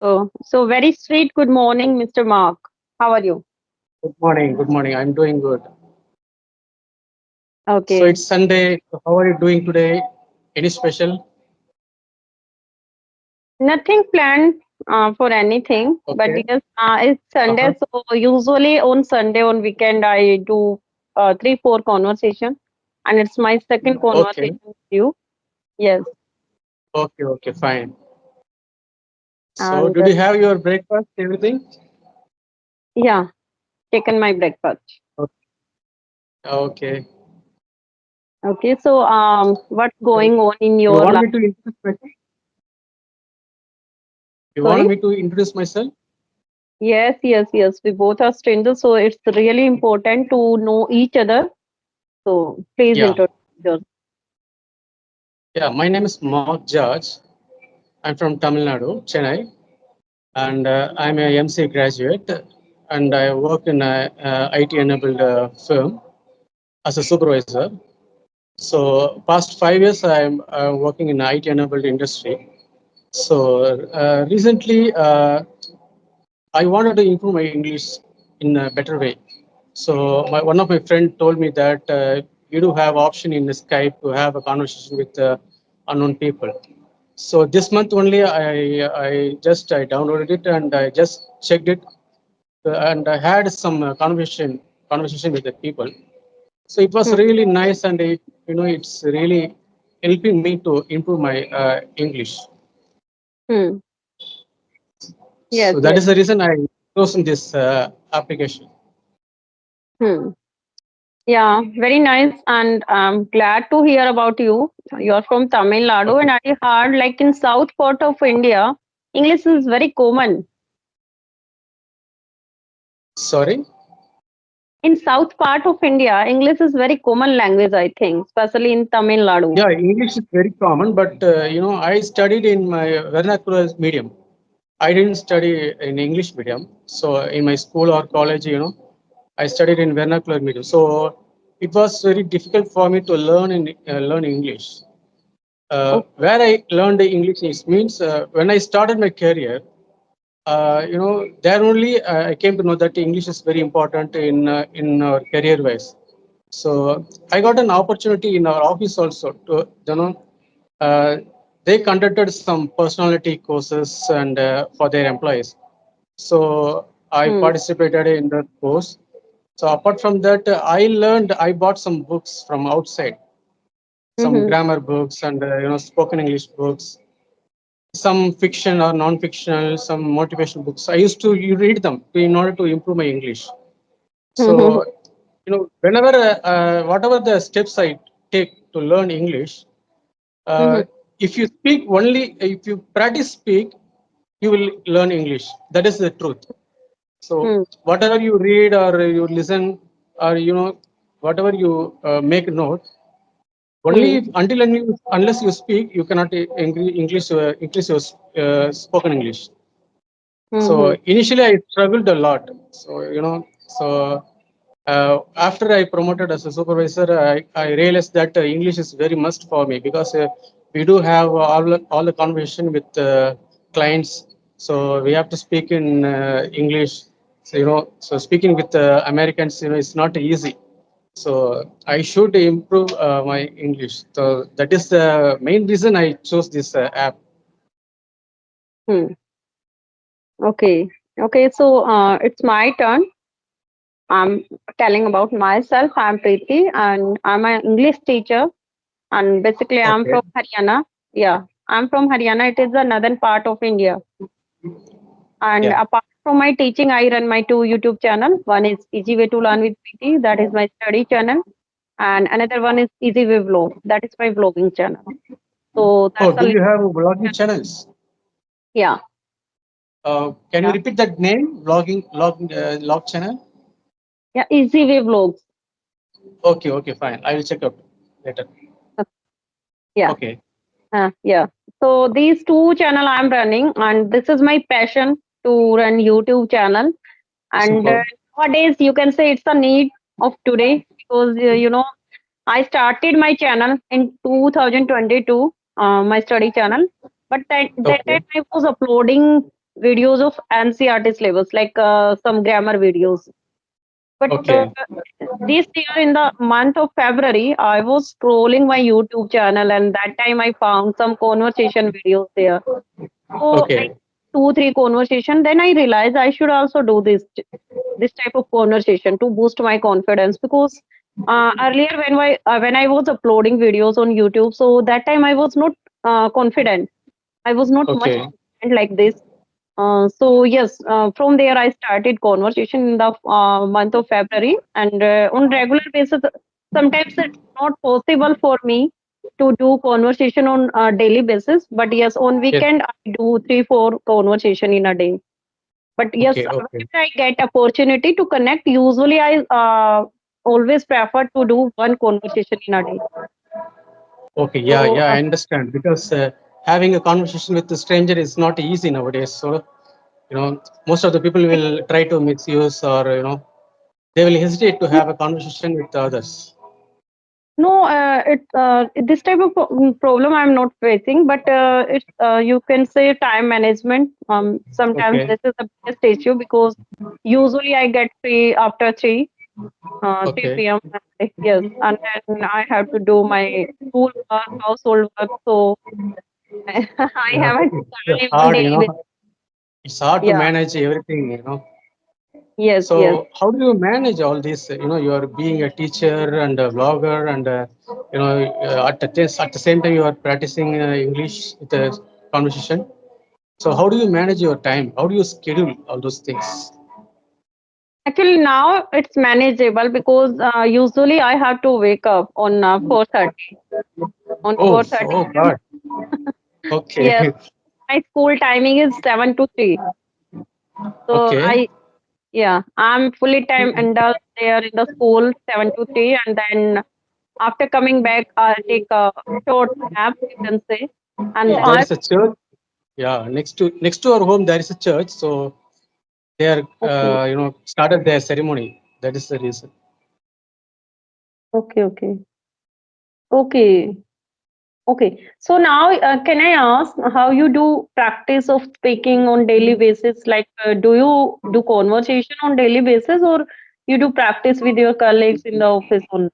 So very sweet. Good morning, Mr. Mark. How are you? Good morning. Good morning. I'm doing good. So Okay. it's Sunday. So how are you doing today? Any special? Nothing planned for anything, but Okay. yes, it's Sunday. Uh-huh. So usually on Sunday, on weekend, I do three, four conversation, and it's my second Okay. conversation with you. Yes, Okay. Okay. Fine. So and did you have your breakfast? Everything? yeah, taken my breakfast. Okay. Okay, so what's So going on in you your want life? me to introduce myself? You want Sorry. me to introduce myself? Yes, yes, yes. We both are strangers, so it's really important to know each other. So please Yeah. introduce yourself. Yeah. My name is Mark George. I'm from Tamil Nadu, Chennai, and I'm a MC graduate, and I work in a, IT-enabled firm as a supervisor. So past 5 years, I'm working in IT-enabled industry. So recently, I wanted to improve my English in a better way. So one of my friend told me that you do have option in Skype to have a conversation with unknown people. So this month only, I downloaded it and I just checked it, and I had some conversation with the people. So it was Hmm. really nice, and it's really helping me to improve my English. Hmm. Yes, So that yes. is the reason I chosen this application. Hmm. Yeah, very nice. And I'm glad to hear about you. You're from Tamil Nadu, Okay. and I heard like in south part of India, English is very common. Sorry. In south part of India, English is very common language, I think, especially in Tamil Nadu. Yeah, English is very common, but I studied in my vernacular medium. I didn't study in English medium. So in my school or college, I studied in vernacular medium. So it was very difficult for me to learn English. Where I learned the English is means when I started my career, there only I came to know that English is very important in our career wise. So I got an opportunity in our office also to uh, they conducted some personality courses and for their employees. So I Hmm. participated in that course. So apart from that, I bought some books from outside, some Mm-hmm. grammar books and spoken English books, some fiction or non-fictional, some motivational books. I used to read them in order to improve my English. Mm-hmm. So whenever whatever the steps I take to learn English, Mm-hmm. uh, if you speak only, if you practice speak, you will learn English. That is the truth. So Hmm. whatever you read or you listen or whatever you make a note, only Hmm. unless you speak, you cannot English your spoken English. Hmm. So initially I struggled a lot. So after I promoted as a supervisor, I realized that English is very must for me because we do have all the conversation with clients. So we have to speak in English. So so speaking with Americans, it's not easy. So I should improve my English. So that is the main reason I chose this app. Hmm. Okay. Okay. So it's my turn. I'm telling about myself. I'm Preeti, and I'm an English teacher. And basically, I'm Okay. from Haryana. Yeah, I'm from Haryana. It is the northern part of India. And Yeah. apart from my teaching, I run my two YouTube channel. One is Easy Way to Learn with PT. That is my study channel. And another one is Easy Way Vlog. That is my vlogging channel. So Oh, that's a do little you have blogging channel. channels? Yeah, Can you yeah, repeat that name? Log channel? yeah. Easy Way Vlogs. Okay, okay, fine. I will check out later. Yeah. Okay, Yeah. So these two channel I'm running, and this is my passion to run YouTube channel. And super. nowadays, you can say it's a need of today because I started my channel in 2022, my study channel. But that time Okay, I was uploading videos of NCRT syllabus, like some grammar videos. But Okay. this year, in the month of February, I was scrolling my YouTube channel, and that time I found some conversation videos there. So I Okay. two, three conversation. Then I realized I should also do this type of conversation to boost my confidence, because earlier when I was uploading videos on YouTube, so that time I was not confident. I was not much Okay. confident like this. So yes, from there I started conversation in the month of February, and on regular basis. Sometimes it's not possible for me to do conversation on a daily basis, but yes, on Yes. weekend I do three, four conversation in a day. But yes, Okay. Okay. whenever I get opportunity to connect, usually I always prefer to do one conversation in a day. Okay. Yeah. So Yeah. I understand because having a conversation with a stranger is not easy nowadays. So most of the people will try to misuse, or they will hesitate to have a conversation with others. no, this type of problem I'm not facing, but it's you can say time management. Sometimes Okay. this is the biggest issue, because usually I get free after 3 Okay. p.m. Yes, and then I have to do my school work, household work. So I Yeah. haven't It's time on hard. daily basis. It's hard to Yeah, manage everything. yes, yes. So how do you manage all this? You are being a teacher and a blogger, and at the same time you are practicing English with a conversation. So how do you manage your time? How do you schedule all those things? Actually, now it's manageable, because usually I have to wake up on 4:30. On Oh, 4:30. oh God. Yes, Okay. my school timing is 7 to 3. So Okay. yeah, I'm fully time indulged there in the school 7 to 3, and then after coming back, I'll take a short nap, you can say, and Oh, then there I is a church. Yeah, next to our home there is a church. So they are okay, started their ceremony. That is the reason. okay, okay, okay, okay. So now, can I ask how you do practice of speaking on daily basis? Like, do you do conversation on daily basis, or you do practice with your colleagues in the office only?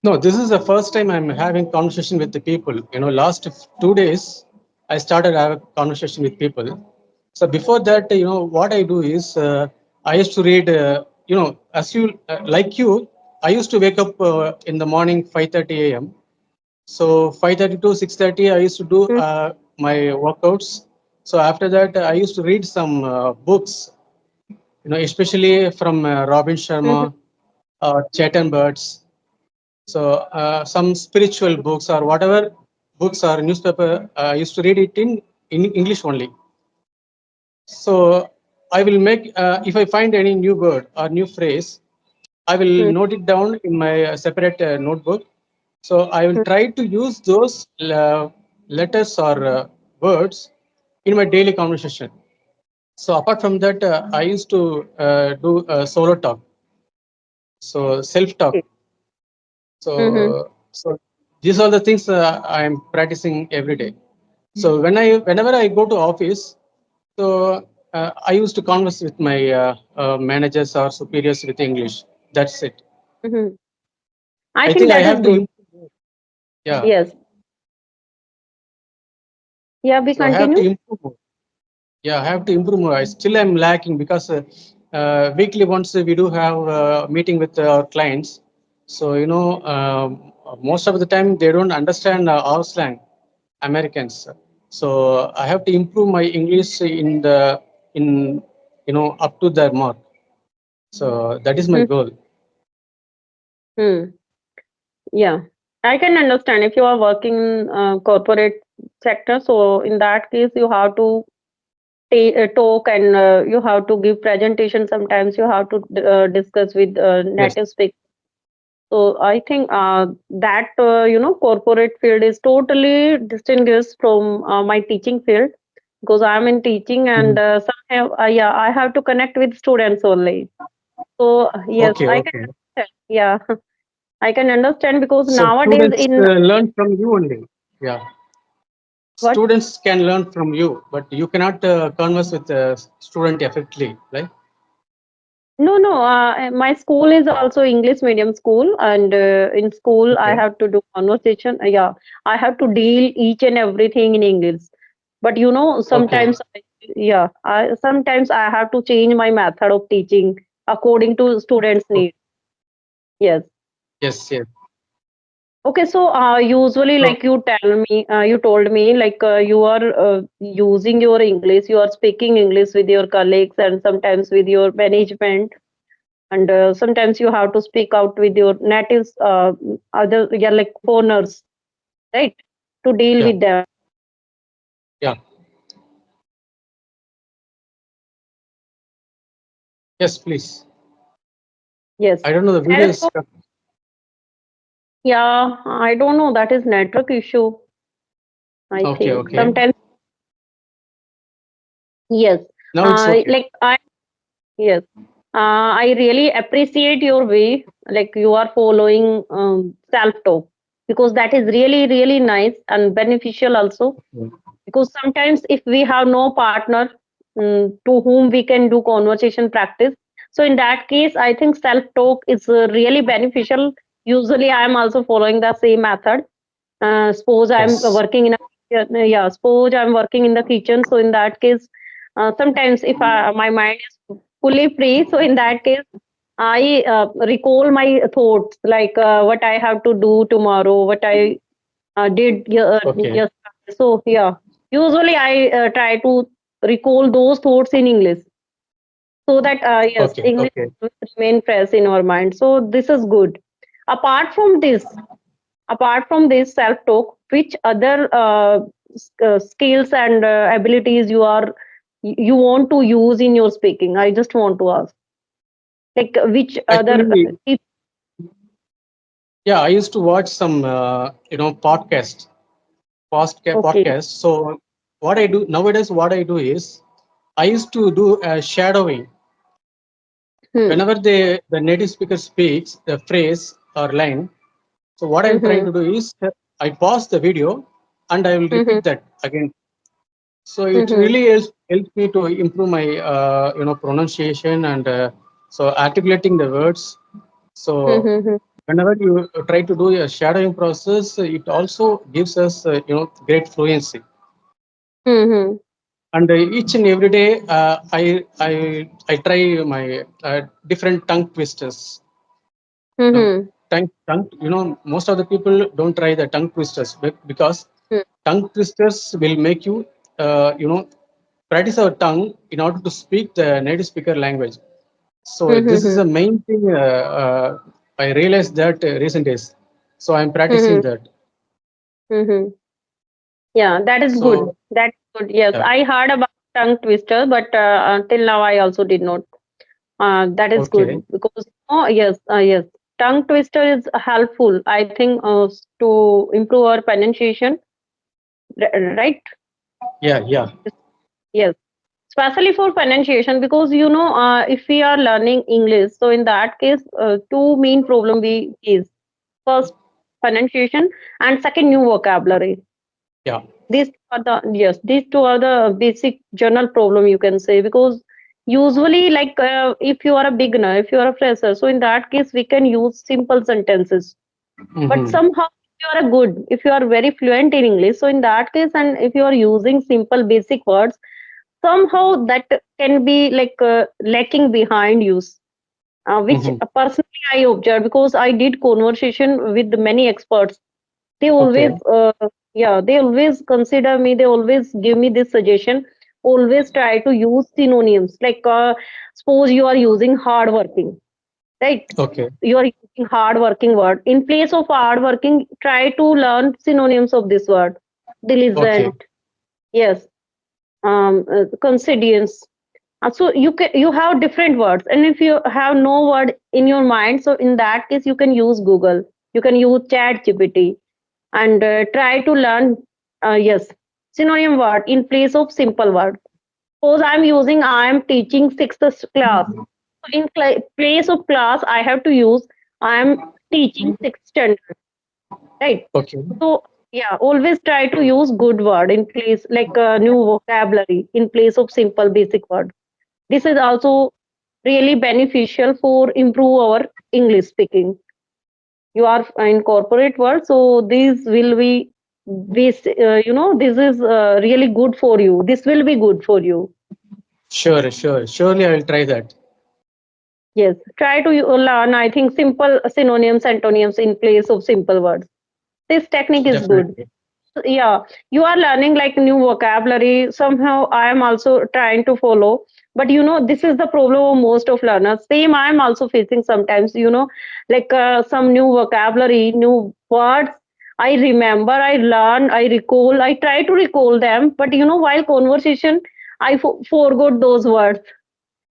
No, this is the first time I'm having conversation with the people. Last 2 days, I started having conversation with people. So before that, what I do is I used to read. As you like you, I used to wake up in the morning 5:30 a.m. So 5:30 to 6:30, I used to do my workouts. So after that, I used to read some books. Especially from Robin Mm-hmm. Sharma, Chetan Birds. So some spiritual books or whatever books or newspaper, I used to read it in English only. So I will make if I find any new word or new phrase, I will note it down in my separate notebook. So I will try to use those letters or words in my daily conversation. So apart from that, I used to do solo talk, so self talk. Mm-hmm. So these are the things I am practicing every day. So whenever I go to office, so I used to converse with my managers or superiors with English. That's it. Mm-hmm. I I think think I that is have to good. improve. Yeah. Yes. Yeah, we So I have to continue. improve more. Yeah, I have to improve more. I still am lacking because weekly once we do have a meeting with our clients. So most of the time they don't understand our slang, Americans. So I have to improve my English in up to their mark. So that is my goal. Mm-hmm. Yeah, I can understand if you are working in corporate sector. So in that case, you have to talk, and you have to give presentation. Sometimes you have to discuss with Yes. native speakers. So I think that corporate field is totally distinguished from my teaching field, because I'm in teaching, and Mhm. somehow yeah, I have to connect with students only. So yes, Okay. I can Okay. understand. Yeah, I can understand, because So nowadays students in learn from you only. Yeah. What? students can learn from you, but you cannot converse with the student effectively, right? No, no. My school is also English medium school, and in school I Okay. have to do conversation. Yeah, I have to deal each and everything in English. But Okay. sometimes, yeah, sometimes I have to change my method of teaching according to students' O- need. Yes. Yes, yes. Okay, so usually, So, like you told me, like you are using your English, you are speaking English with your colleagues and sometimes with your management, and sometimes you have to speak out with your natives, other, yeah, like foreigners, right? To deal yeah, with them. yeah. Yes, please. Yes. I don't know. The video is. Self-talk, yeah, I don't know. That is network issue, I Okay, think. okay. Sometimes, yes. Now it's okay. Like yes. I really appreciate your way, like you are following self-talk, because that is really, really nice and beneficial also. Mm. Because sometimes if we have no partner to whom we can do conversation practice, so in that case, I think self-talk is really beneficial. Usually, I am also following the same method. Suppose I'm Yes. working in a yeah, suppose I'm working in the kitchen. So in that case, sometimes if my mind is fully free, so in that case, I recall my thoughts, like what I have to do tomorrow, what I did Okay. yesterday. So yeah, usually I try to recall those thoughts in English, so that yes, Okay. English Okay. will remain fresh in our mind. So this is good. Apart from this, self talk, which other skills and abilities you want to use in your speaking? I just want to ask, like which other Actually, yeah, I used to watch some, podcast, okay. podcast. So what I do nowadays, what I do is, I used to do shadowing. Hmm. Whenever the native speaker speaks the phrase or line, so what I'm trying Mm-hmm. to do is I pause the video and I will Mm-hmm. repeat that again. So it Mm-hmm. really helps me to improve my pronunciation and so articulating the words. So Mm-hmm. whenever you try to do a shadowing process, it also gives us great fluency. Mm-hmm. And each and every day, I try my different tongue twisters. No, Mm-hmm. tongue. Most of the people don't try the tongue twisters because tongue twisters will make you, practice our tongue in order to speak the native speaker language. So this is Mm-hmm. the main thing I realized that recent days. So I'm practicing Mm-hmm. that. Mm-hmm. Yeah, that is good. So That's good. Yes, yeah, I heard about tongue twister, but until now I also did not. That is okay. good because yes, yes, tongue twister is helpful. I think to improve our pronunciation, right? Yeah, yeah. Yes, especially for pronunciation, because if we are learning English, so in that case, two main problem we is first pronunciation and second new vocabulary. Yeah. These two are the basic general problem you can say, because usually, like if you are a beginner, if you are a fresher, so in that case we can use simple sentences. But Hmm. somehow if you are very fluent in English, so in that case, and if you are using simple basic words, somehow that can be like lacking behind use, which Hmm. personally I observed, because I did conversation with many experts. They always Okay. they always consider me, they always give me this suggestion, always try to use synonyms, like suppose you are using hard working, right? Okay. You are using hard working word, in place of hard working, try to learn synonyms of this word: Okay. diligent, yes, considience. So you have different words, and if you have no word in your mind, so in that case you can use Google, you can use Chat GPT, and try to learn yes, synonym word in place of simple word. Suppose I am teaching sixth class, so in place of class I have to use I am teaching sixth standard, right? Okay. So Yeah, always try to use good word in place, like a new vocabulary in place of simple basic word. This is also really beneficial for improve our English speaking. You are in corporate world, so these will be this this is really good for you. This will be good for you. Sure, sure. Surely I will try that. Yes, try to learn. I think simple synonyms, antonyms in place of simple words. This technique is good. Definitely. Yeah, you are learning like new vocabulary. Somehow I am also trying to follow, but this is the problem of most of learners. Same I am also facing sometimes, like some new vocabulary, new words I remember, I learn, I recall, I try to recall them, but while conversation I forgot those words.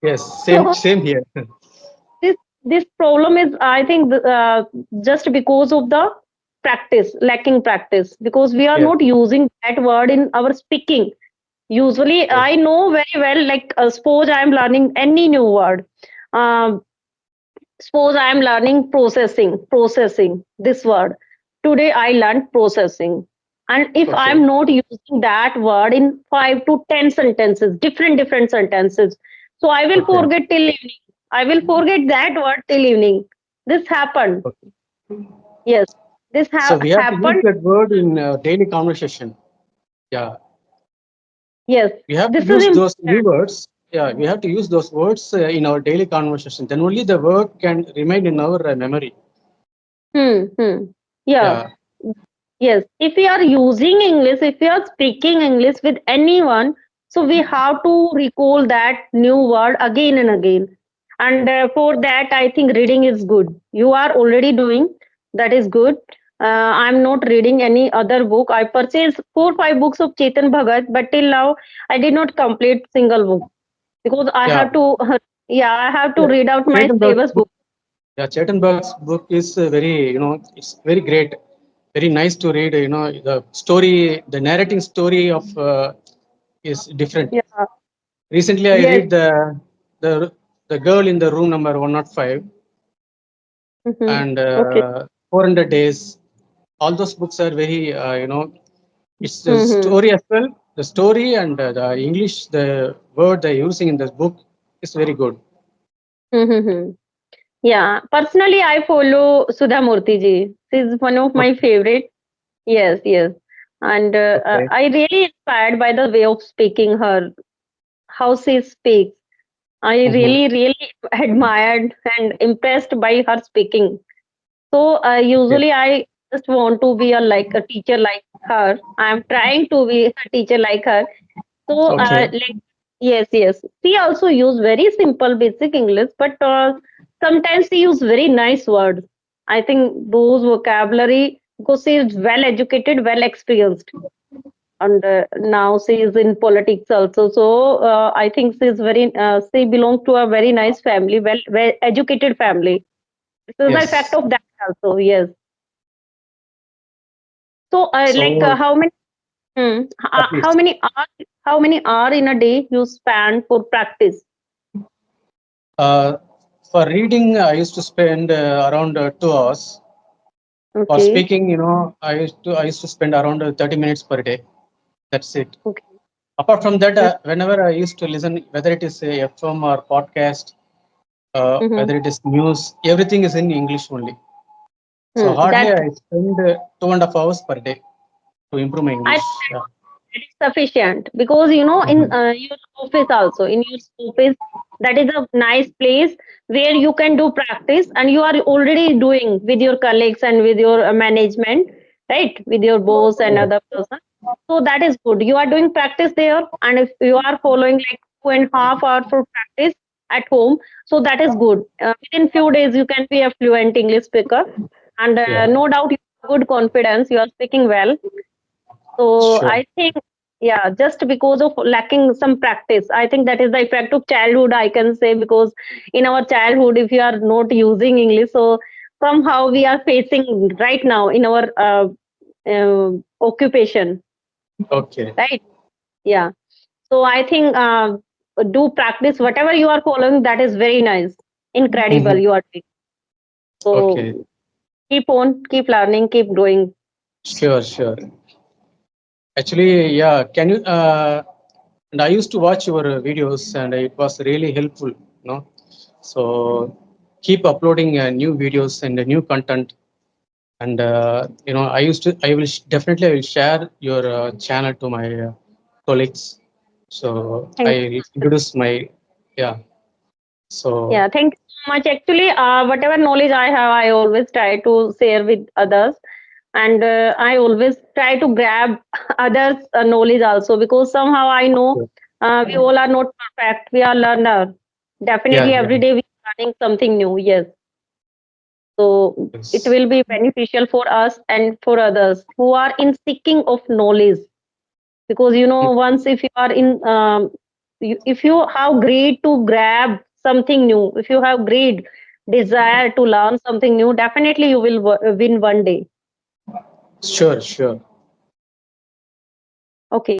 Yes, same So same here. this this problem is, I think, just because of the practice, lacking practice, because we are Yes, not using that word in our speaking. Usually yes. I know very well, like suppose I am learning any new word. um, Suppose I am learning processing this word. Today I learned processing, and if I Okay, am not using that word in 5 to 10 sentences, different sentences, so I will okay, forget till evening. I will forget that word till evening. This happened. okay. Yes, this So we have to use happened. that word in daily conversation. Yeah, Yes, we have to this is use those new important. words. Yeah, we have to use those words in our daily conversation. Then only the word can remain in our memory. Hmm. Yeah. Yeah, Yes, if we are using English, if we are speaking English with anyone, so we have to recall that new word again and again. And for that, I think reading is good. You are already doing, that is good. I'm not reading any other book. I purchased 4 5 books of Chetan Bhagat, but till now I did not complete single book because I yeah, have to. Yeah, I have to yeah. read out my Chetan Bhag's syllabus book. book. Yeah, Chetan Bhag's book is very, it's very great, very nice to read. The story, the narrating story of is different. Yeah. Recently, I Yes. read the the girl in the room number 105 Mm-hmm. and Okay. 400 days. All those books are very, it's the Mm-hmm. story as well. The story and the English, the word they're using in this book is very good. Mm-hmm. Yeah, personally, I follow Sudha Murthy ji. She's one of my Okay, favorite. Yes, yes. And okay, I really inspired by the way of speaking her, how she speaks. I hmm, really admired and impressed by her speaking. So okay, usually I just want to be a teacher like her. I'm trying to be a teacher like her. So, okay. like, yes, yes. She also use very simple basic English, but sometimes she use very nice words. I think those vocabulary, because she is well educated, well experienced, and now she is in politics also. So I think she is she belongs to a very nice family, well educated family. This is the effect Yes. of that also. Yes. So, So, how many? How please. many hours? How many hour in a day you spend for practice? Uh, for reading, I used to spend around 2 hours. For Okay. speaking, I used to spend around 30 minutes per day. That's it. Okay. Apart from that, That's whenever I used to listen, whether it is a FM or podcast, mhm. whether it is news, everything is in English only. So hardly That I spend 2.5 hours per day to improve my I English. think Yeah. that is sufficient because in Mhm. your office also, in your office, that is a nice place where you can do practice, and you are already doing with your colleagues and with your management, right, with your boss and Yes. other person. So that is good. You are doing practice there, and if you are following like 2.5 hours for practice at home, so that is good. Within few days, you can be a fluent English speaker, and Yeah. no doubt you have good confidence. You are speaking well. So Sure. I think, yeah, just because of lacking some practice, I think that is the effect of childhood, I can say, because in our childhood, if you are not using English, so somehow we are facing right now in our occupation, Okay. right? Yeah. So I think do practice whatever you are following. That is very nice, incredible. Mhm. You are doing. Okay. So keep on, keep learning, keep growing. Sure, sure. Actually, yeah. Can you? And I used to watch your videos, and it was really helpful. So keep uploading new videos and new content. And I will definitely I will share your channel to my colleagues. So Thank I introduce my yeah. So Yeah, thank you so much. Actually, whatever knowledge I have, I always try to share with others, and I always try to grab others' knowledge also, because somehow I know we all are not perfect. We are learner. yeah, Definitely, yeah. every day we are learning something new. Yes, so it Yes. will be beneficial for us and for others who are in seeking of knowledge, because once if you are in if you have great to grab something new, if you have great desire to learn something new, definitely you will win one day. Sure, sure. Okay,